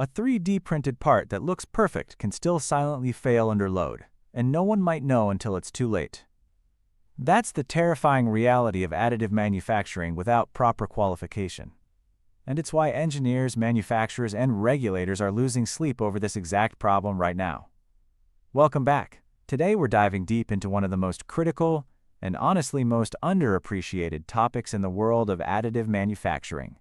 A 3D printed part that looks perfect can still silently fail under load, and no one might know until it's too late. That's the terrifying reality of additive manufacturing without proper qualification. And it's why engineers, manufacturers, and regulators are losing sleep over this exact problem right now. Welcome back. Today we're diving deep into one of the most critical and honestly most underappreciated topics in the world of additive manufacturing: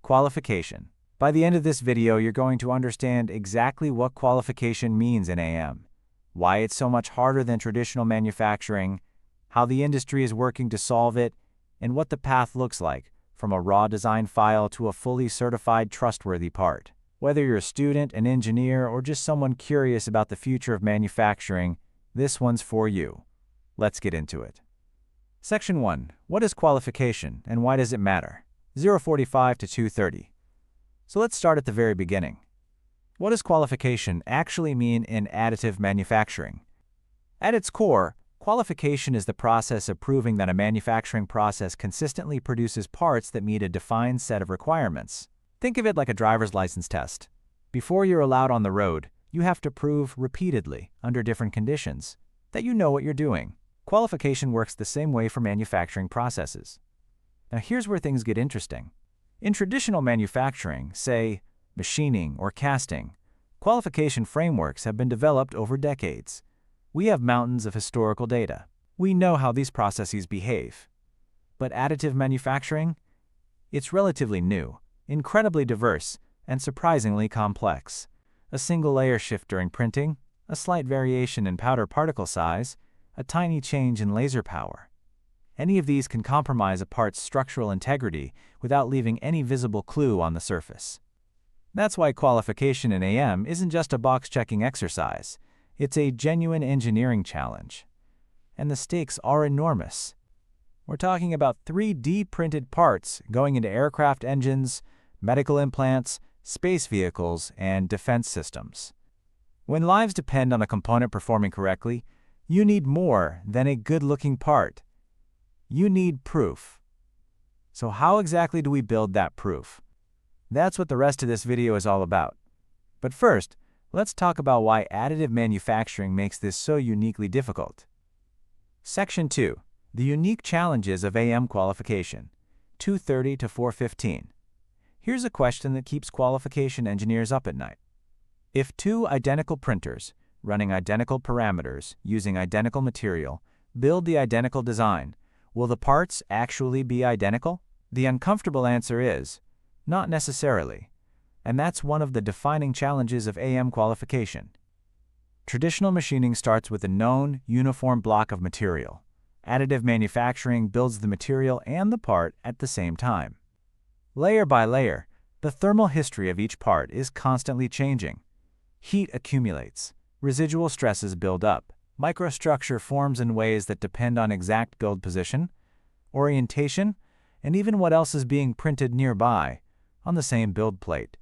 qualification. By the end of this video, you're going to understand exactly what qualification means in AM, why it's so much harder than traditional manufacturing, how the industry is working to solve it, and what the path looks like from a raw design file to a fully certified, trustworthy part. Whether you're a student, an engineer, or just someone curious about the future of manufacturing, this one's for you. Let's get into it. Section 1. What is qualification and why does it matter? 045 to 230. So let's start at the very beginning. What does qualification actually mean in additive manufacturing? At its core, qualification is the process of proving that a manufacturing process consistently produces parts that meet a defined set of requirements. Think of it like a driver's license test. Before you're allowed on the road, you have to prove repeatedly, under different conditions, that you know what you're doing. Qualification works the same way for manufacturing processes. Now here's where things get interesting. In traditional manufacturing, say, machining or casting, qualification frameworks have been developed over decades. We have mountains of historical data. We know how these processes behave. But additive manufacturing? It's relatively new, incredibly diverse, and surprisingly complex. A single layer shift during printing, a slight variation in powder particle size, a tiny change in laser power. Any of these can compromise a part's structural integrity without leaving any visible clue on the surface. That's why qualification in AM isn't just a box-checking exercise. It's a genuine engineering challenge. And the stakes are enormous. We're talking about 3D printed parts going into aircraft engines, medical implants, space vehicles, and defense systems. When lives depend on a component performing correctly, you need more than a good-looking part. You need proof. So how exactly do we build that proof? That's what the rest of this video is all about. But first, let's talk about why additive manufacturing makes this so uniquely difficult. Section 2. The unique challenges of AM qualification, 230 to 415. Here's a question that keeps qualification engineers up at night. If two identical printers, running identical parameters, using identical material, build the identical design, will the parts actually be identical? The uncomfortable answer is, not necessarily. And that's one of the defining challenges of AM qualification. Traditional machining starts with a known, uniform block of material. Additive manufacturing builds the material and the part at the same time. Layer by layer, the thermal history of each part is constantly changing. Heat accumulates, residual stresses build up, microstructure forms in ways that depend on exact build position, orientation, and even what else is being printed nearby on the same build plate.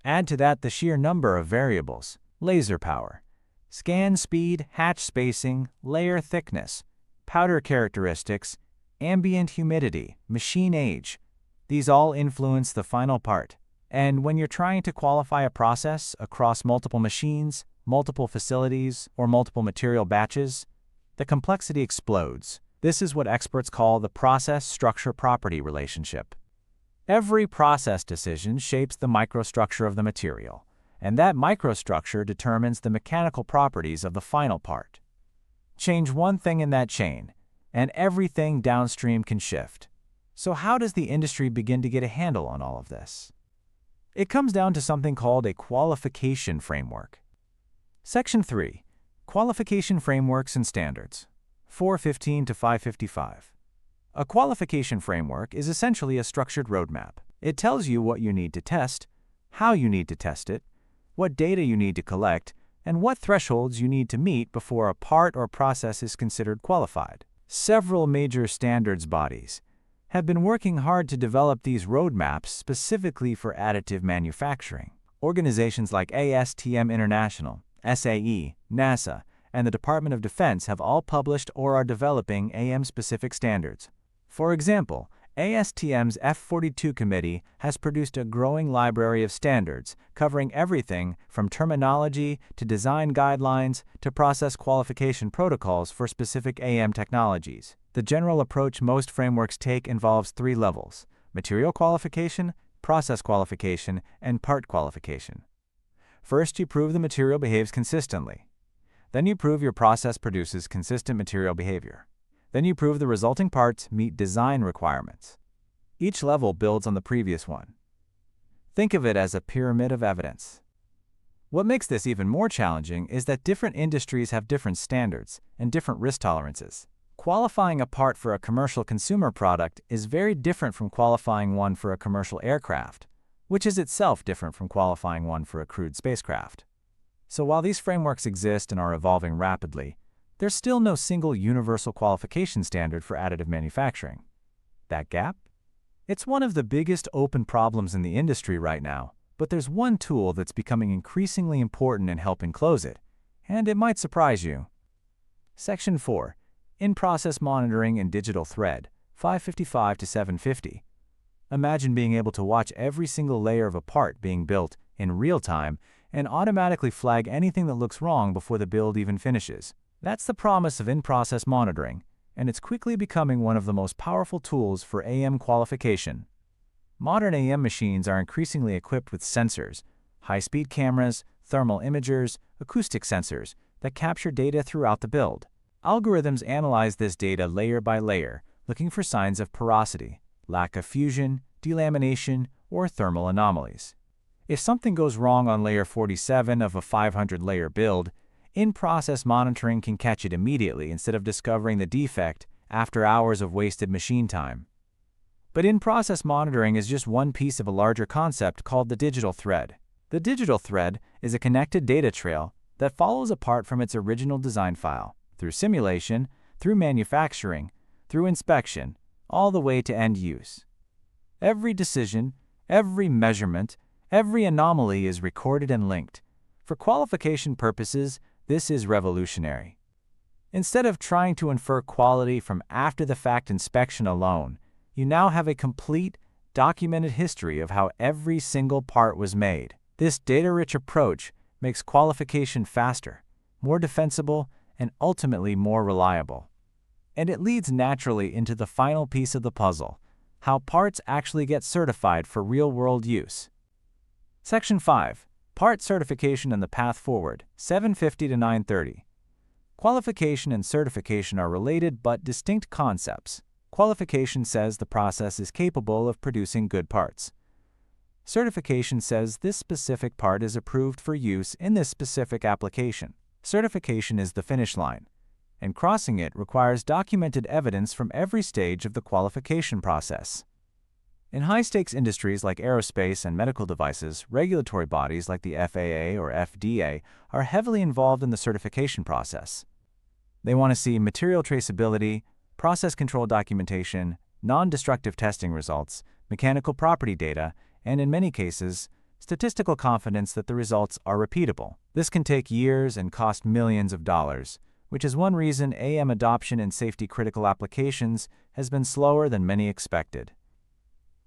Add to that the sheer number of variables: laser power, scan speed, hatch spacing, layer thickness, powder characteristics, ambient humidity, machine age. These all influence the final part. And when you're trying to qualify a process across multiple machines, multiple facilities, or multiple material batches, the complexity explodes. This is what experts call the process structure-property relationship. Every process decision shapes the microstructure of the material, and that microstructure determines the mechanical properties of the final part. Change one thing in that chain, and everything downstream can shift. So how does the industry begin to get a handle on all of this? It comes down to something called a qualification framework. Section 3. Qualification Frameworks and Standards, 415 to 555. A qualification framework is essentially a structured roadmap. It tells you what you need to test, how you need to test it, what data you need to collect, and what thresholds you need to meet before a part or process is considered qualified. Several major standards bodies have been working hard to develop these roadmaps specifically for additive manufacturing. Organizations like ASTM International, SAE, NASA, and the Department of Defense have all published or are developing AM-specific standards. For example, ASTM's F42 committee has produced a growing library of standards covering everything from terminology to design guidelines to process qualification protocols for specific AM technologies. The general approach most frameworks take involves 3 levels: material qualification, process qualification, and part qualification. First, you prove the material behaves consistently. Then you prove your process produces consistent material behavior. Then you prove the resulting parts meet design requirements. Each level builds on the previous one. Think of it as a pyramid of evidence. What makes this even more challenging is that different industries have different standards and different risk tolerances. Qualifying a part for a commercial consumer product is very different from qualifying one for a commercial aircraft, which is itself different from qualifying one for a crewed spacecraft. So while these frameworks exist and are evolving rapidly, there's still no single universal qualification standard for additive manufacturing. That gap? It's one of the biggest open problems in the industry right now, but there's one tool that's becoming increasingly important in helping close it, and it might surprise you. Section 4. In-Process Monitoring and Digital Thread, 555 to 750. Imagine being able to watch every single layer of a part being built in real time and automatically flag anything that looks wrong before the build even finishes. That's the promise of in-process monitoring, and it's quickly becoming one of the most powerful tools for AM qualification. Modern AM machines are increasingly equipped with sensors, high-speed cameras, thermal imagers, acoustic sensors that capture data throughout the build. Algorithms analyze this data layer by layer, looking for signs of porosity, lack of fusion, delamination, or thermal anomalies. If something goes wrong on layer 47 of a 500-layer build, in-process monitoring can catch it immediately instead of discovering the defect after hours of wasted machine time. But in-process monitoring is just one piece of a larger concept called the digital thread. The digital thread is a connected data trail that follows a part from its original design file, through simulation, through manufacturing, through inspection, all the way to end use. Every decision, every measurement, every anomaly is recorded and linked. For qualification purposes, this is revolutionary. Instead of trying to infer quality from after-the-fact inspection alone, you now have a complete, documented history of how every single part was made. This data-rich approach makes qualification faster, more defensible, and ultimately more reliable. And it leads naturally into the final piece of the puzzle: how parts actually get certified for real-world use. Section 5. Part certification and the path forward, 750 to 930. Qualification and certification are related but distinct concepts. Qualification says the process is capable of producing good parts. Certification says this specific part is approved for use in this specific application. Certification is the finish line, and crossing it requires documented evidence from every stage of the qualification process. In high-stakes industries like aerospace and medical devices, regulatory bodies like the FAA or FDA are heavily involved in the certification process. They want to see material traceability, process control documentation, non-destructive testing results, mechanical property data, and in many cases, statistical confidence that the results are repeatable. This can take years and cost millions of dollars, which is one reason AM adoption in safety-critical applications has been slower than many expected.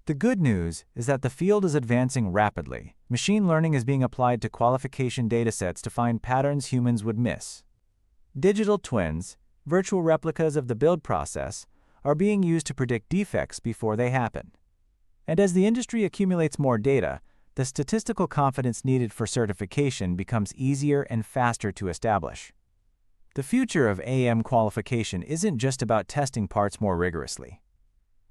The good news is that the field is advancing rapidly. Machine learning is being applied to qualification datasets to find patterns humans would miss. Digital twins, virtual replicas of the build process, are being used to predict defects before they happen. And as the industry accumulates more data, the statistical confidence needed for certification becomes easier and faster to establish. The future of AM qualification isn't just about testing parts more rigorously.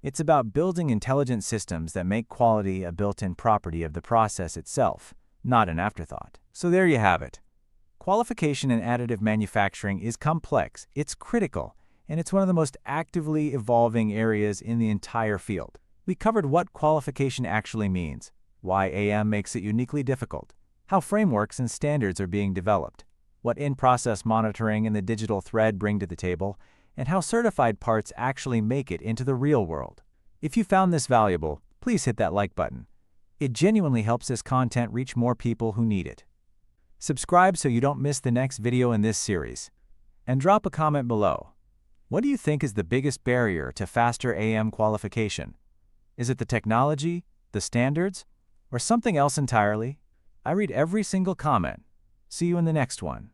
It's about building intelligent systems that make quality a built-in property of the process itself, not an afterthought. So there you have it. Qualification in additive manufacturing is complex, it's critical, and it's one of the most actively evolving areas in the entire field. We covered what qualification actually means, why AM makes it uniquely difficult, how frameworks and standards are being developed, what in-process monitoring and the digital thread bring to the table, and how certified parts actually make it into the real world. If you found this valuable, please hit that like button. It genuinely helps this content reach more people who need it. Subscribe so you don't miss the next video in this series. And drop a comment below. What do you think is the biggest barrier to faster AM qualification? Is it the technology, the standards, or something else entirely? I read every single comment. See you in the next one.